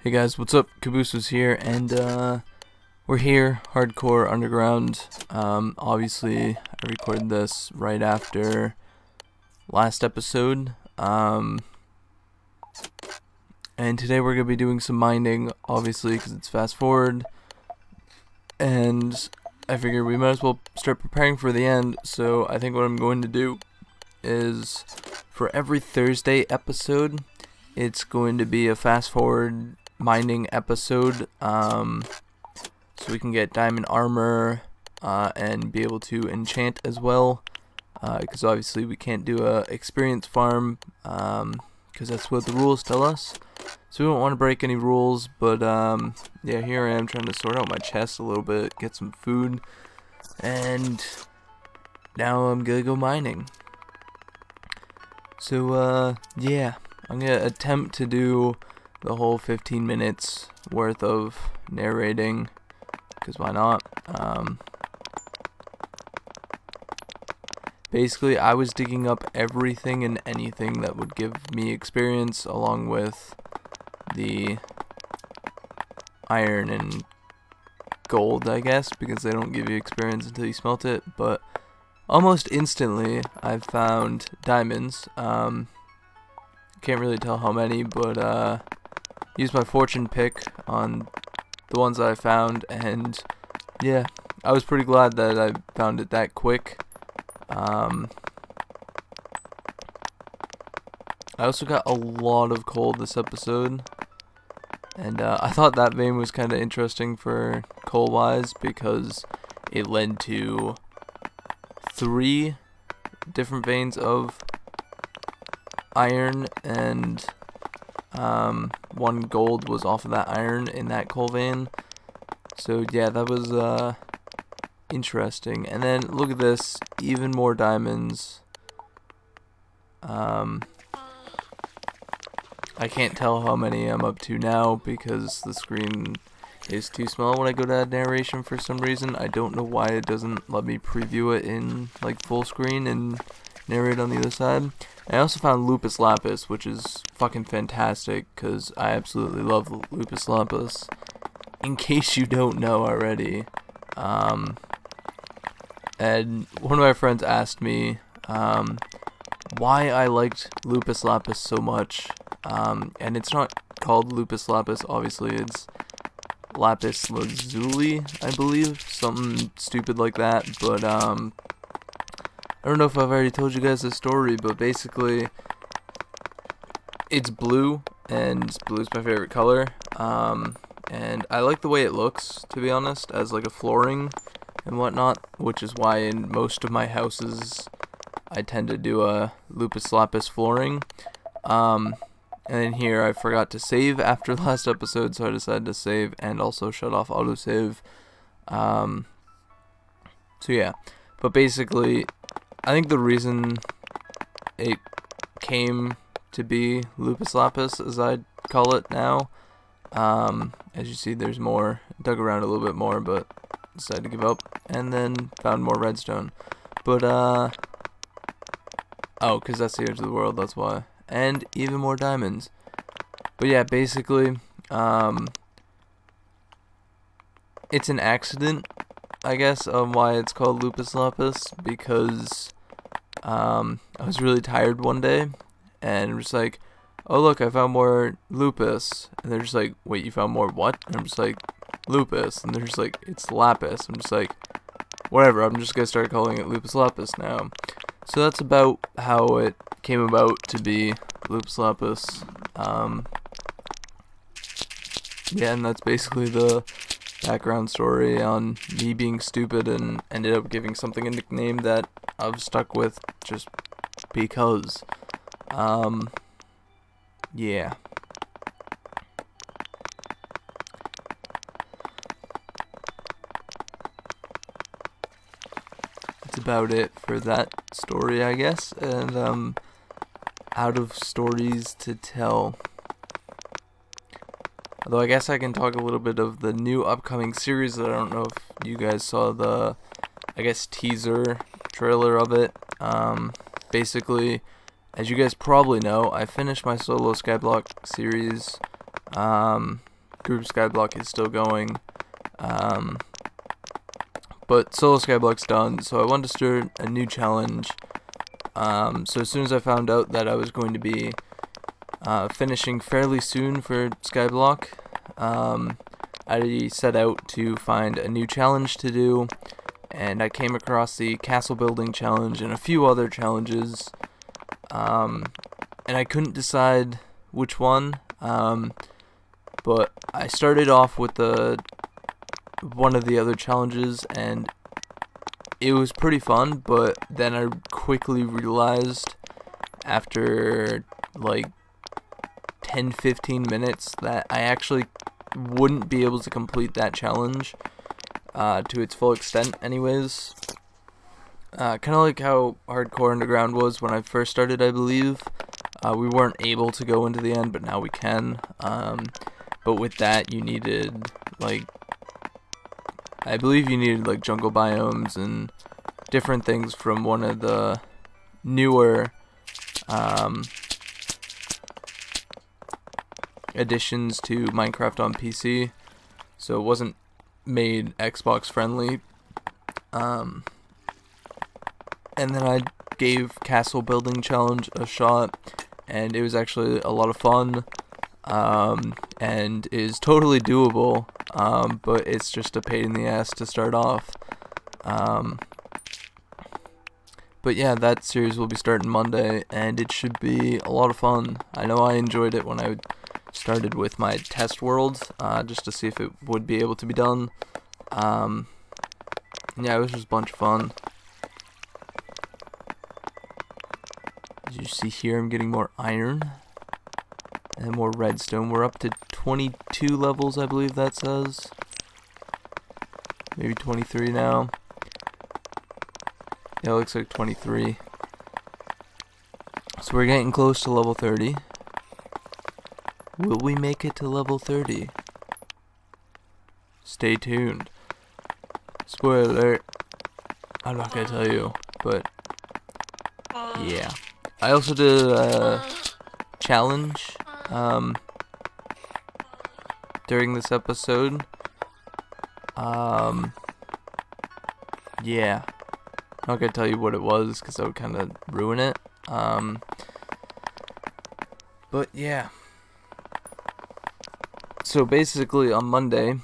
Hey guys, what's up? Caboose was here, and we're here, Hardcore Underground. Obviously, I recorded this right after last episode, and today we're going to be doing some mining, obviously, because it's fast forward, and I figure we might as well start preparing for the end. So I think what I'm going to do is, for every Thursday episode, it's going to be a fast forward mining episode, so we can get diamond armor and be able to enchant as well, because obviously we can't do a experience farm because that's what the rules tell us, so we don't want to break any rules. But yeah, here I am trying to sort out my chest a little bit, get some food, and now I'm gonna go mining. So yeah, I'm gonna attempt to do the whole 15 minutes worth of narrating, because why not? Basically, I was digging up everything and anything that would give me experience, along with the iron and gold, I guess, because they don't give you experience until you smelt it. But almost instantly, I found diamonds. Can't really tell how many, but used my fortune pick on the ones that I found, and yeah, I was pretty glad that I found it that quick. I also got a lot of coal this episode, and I thought that vein was kind of interesting for coal wise, because it led to 3 different veins of iron, and 1 gold was off of that iron in that coal vein. So yeah, that was interesting. And then look at this, even more diamonds. I can't tell how many I'm up to now because the screen is too small when I go to add narration for some reason. I don't know why it doesn't let me preview it in like full screen and narrate on the other side. I also found Lupus Lapis, which is fucking fantastic, because I absolutely love Lupus Lapis. In case you don't know already, and one of my friends asked me why I liked Lupus Lapis so much, and it's not called Lupus Lapis, obviously, it's Lapis Lazuli, I believe, something stupid like that, but I don't know if I've already told you guys this story, but basically, it's blue, and blue's my favorite color, and I like the way it looks, to be honest, as like a flooring and whatnot, which is why in most of my houses, I tend to do a Lupus Lapis flooring. And in here, I forgot to save after the last episode, so I decided to save and also shut off autosave. So yeah, but basically, I think the reason it came to be Lupus Lapis, as I call it now, as you see, there's more. Dug around a little bit more, but decided to give up, and then found more redstone. But oh, because that's the edge of the world, that's why. And even more diamonds. But yeah, basically, it's an accident, I guess, on why it's called Lupus Lapis, because I was really tired one day, and I'm just like, oh look, I found more lupus, and they're just like, wait, you found more what? And I'm just like, lupus, and they're just like, it's lapis. I'm just like, whatever, I'm just gonna start calling it Lupus Lapis now. So that's about how it came about to be Lupus Lapis. Yeah, and that's basically the background story on me being stupid and ended up giving something a nickname that I've stuck with just because. Yeah. That's about it for that story, I guess, and out of stories to tell. Although I guess I can talk a little bit of the new upcoming series that I don't know if you guys saw the, I guess, teaser trailer of it. Basically, as you guys probably know, I finished my solo Skyblock series group skyblock is still going. But solo skyblock's done, so I wanted to start a new challenge. So as soon as I found out that I was going to be finishing fairly soon for skyblock, I set out to find a new challenge to do, and I came across the castle building challenge and a few other challenges, and I couldn't decide which one, but I started off with one of the other challenges, and it was pretty fun, but then I quickly realized after like 10-15 minutes that I actually wouldn't be able to complete that challenge to its full extent anyways. Kind of like how Hardcore Underground was when I first started, I believe. We weren't able to go into the end, but now we can. But with that, you needed, like, I believe you needed, like, jungle biomes and different things from one of the newer additions to Minecraft on PC, so it wasn't made Xbox friendly. And then I gave Castle Building Challenge a shot, and it was actually a lot of fun, and is totally doable, but it's just a pain in the ass to start off. But yeah, that series will be starting Monday, and it should be a lot of fun. I know I enjoyed it when I started with my test world, just to see if it would be able to be done. Yeah, it was just a bunch of fun. As you see here, I'm getting more iron and more redstone. We're up to 22 levels, I believe that says. Maybe 23 now. Yeah, it looks like 23. So we're getting close to level 30. Will we make it to level 30? Stay tuned. Spoiler alert. I'm not gonna tell you, but yeah. I also did a challenge during this episode. Yeah. I'm not gonna tell you what it was because that would kind of ruin it. But yeah. So basically on Monday,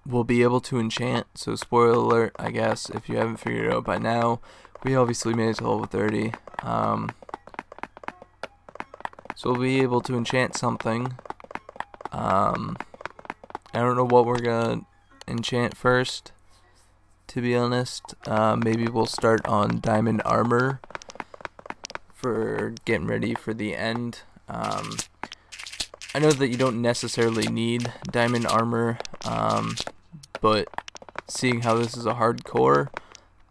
we'll be able to enchant. So spoiler alert, I guess, if you haven't figured it out by now, we obviously made it to level 30. So we'll be able to enchant something. I don't know what we're gonna enchant first, to be honest. Maybe we'll start on diamond armor for getting ready for the end. I know that you don't necessarily need diamond armor, but seeing how this is a hardcore,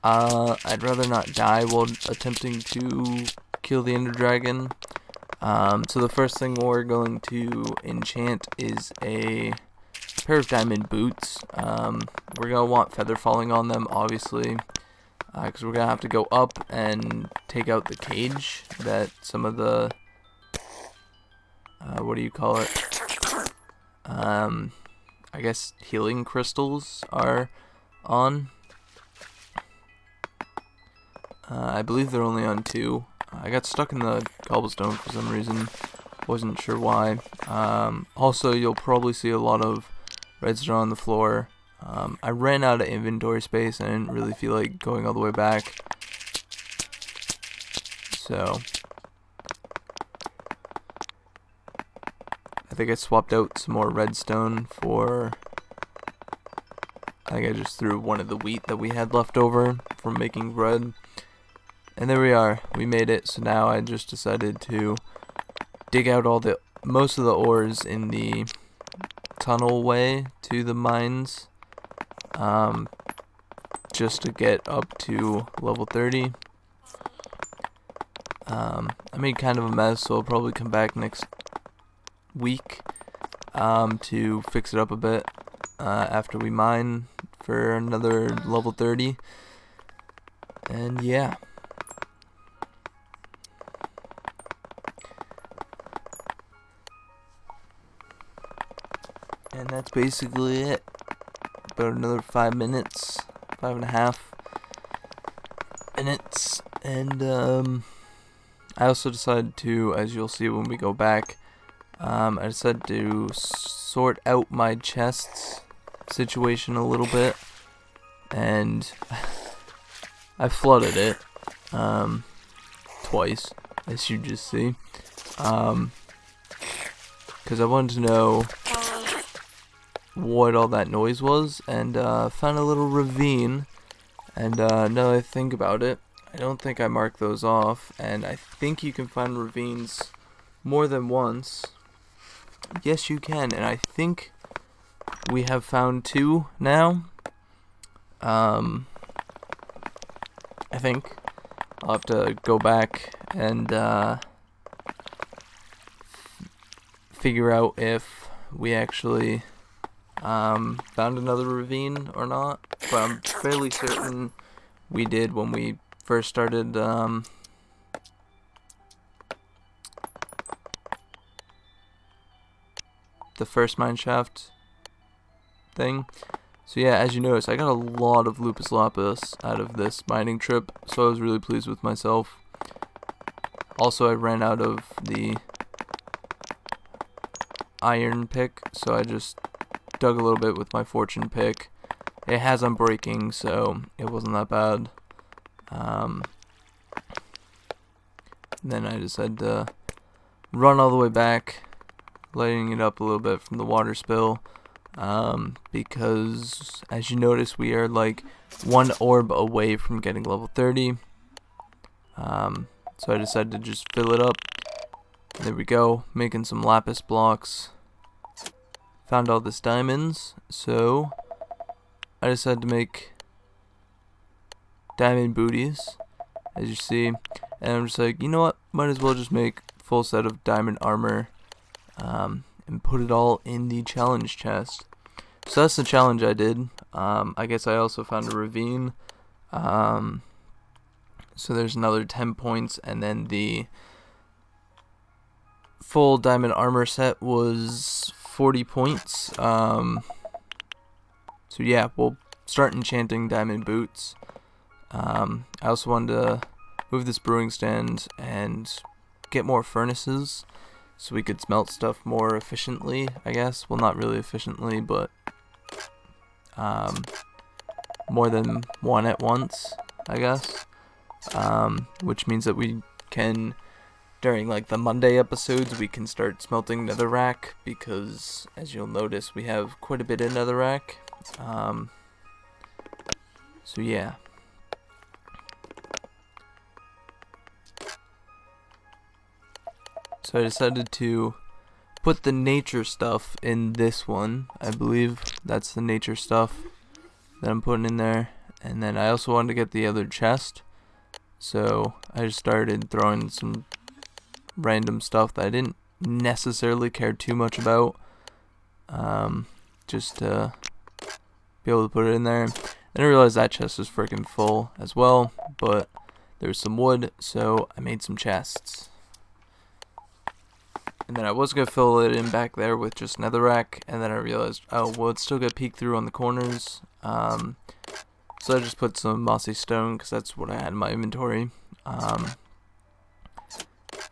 I'd rather not die while attempting to kill the Ender Dragon. So the first thing we're going to enchant is a pair of diamond boots. We're going to want feather falling on them, obviously, because we're going to have to go up and take out the cage that some of the, what do you call it? I guess healing crystals are on. I believe they're only on 2. I got stuck in the cobblestone for some reason. Wasn't sure why. Also, you'll probably see a lot of redstone on the floor. I ran out of inventory space and I didn't really feel like going all the way back. So I think I swapped out some more redstone for, I think I just threw one of the wheat that we had left over from making bread. And there we are, we made it. So now I just decided to dig out most of the ores in the tunnel way to the mines, just to get up to level 30. I made kind of a mess, so I'll probably come back next week to fix it up a bit after we mine for another level 30. And yeah. And that's basically it. About another 5 minutes, 5.5 minutes. And I also decided to, as you'll see when we go back, I decided to sort out my chests situation a little bit, and I flooded it twice, as you just see, because I wanted to know what all that noise was, and found a little ravine. And now that I think about it, I don't think I marked those off, and I think you can find ravines more than once. Yes, you can, and I think we have found 2 now. I think I'll have to go back and figure out if we actually found another ravine or not, but I'm fairly certain we did when we first started the first mineshaft thing. So yeah, as you notice, I got a lot of Lupus Lapis out of this mining trip, so I was really pleased with myself. Also, I ran out of the iron pick, so I just dug a little bit with my fortune pick. It has unbreaking, so it wasn't that bad. Then I decided to run all the way back, lighting it up a little bit from the water spill, because as you notice, we are like 1 orb away from getting level 30. So I decided to just fill it up. There we go, making some lapis blocks. Found all this diamonds, so I decided to make diamond booties, as you see. And I'm just like, you know what, might as well just make full set of diamond armor, and put it all in the challenge chest. So that's the challenge I did. I guess I also found a ravine. So there's another 10 points, and then the full diamond armor set was 40 points. So yeah, we'll start enchanting diamond boots. I also wanted to move this brewing stand and get more furnaces so we could smelt stuff more efficiently, I guess. Well, not really efficiently, but more than one at once, I guess. Which means that we can, during like the Monday episodes, we can start smelting netherrack, because as you'll notice, we have quite a bit of netherrack. So yeah. So I decided to put the nature stuff in this one. I believe that's the nature stuff that I'm putting in there. And then I also wanted to get the other chest, so I just started throwing some random stuff that I didn't necessarily care too much about, just to be able to put it in there. Then I realized that chest was freaking full as well, but there's some wood, so I made some chests. And then I was going to fill it in back there with just netherrack, and then I realized, oh, well, it's still going to peek through on the corners. So I just put some mossy stone, because that's what I had in my inventory.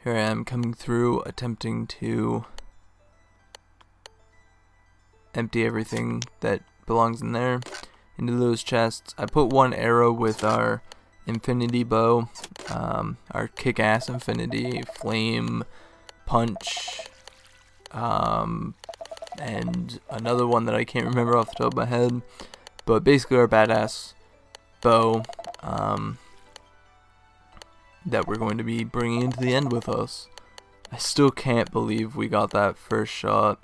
Here I am coming through, attempting to empty everything that belongs in there into those chests. I put 1 arrow with our infinity bow, our kick-ass infinity flame punch, and another one that I can't remember off the top of my head, but basically our badass bow, that we're going to be bringing into the end with us. I still can't believe we got that first shot.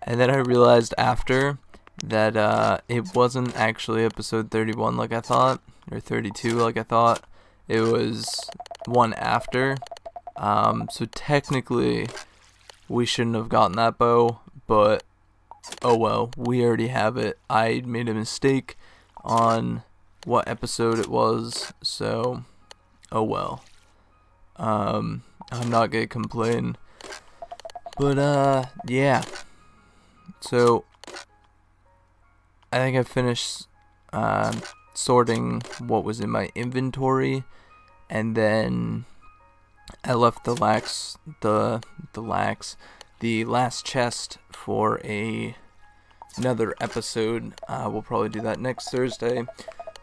And then I realized after that it wasn't actually episode 31 like I thought, or 32 like I thought. It was one after. So technically we shouldn't have gotten that bow, but oh well, we already have it. I made a mistake on what episode it was, so oh well. I'm not gonna complain. But yeah. So I think I finished sorting what was in my inventory, and then I left the last chest for another episode. We'll probably do that next Thursday.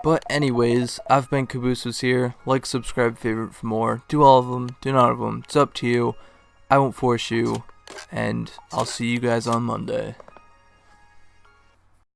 But anyways, I've been Cabooses here. Like, subscribe, favorite for more. Do all of them, do none of them. It's up to you. I won't force you. And I'll see you guys on Monday.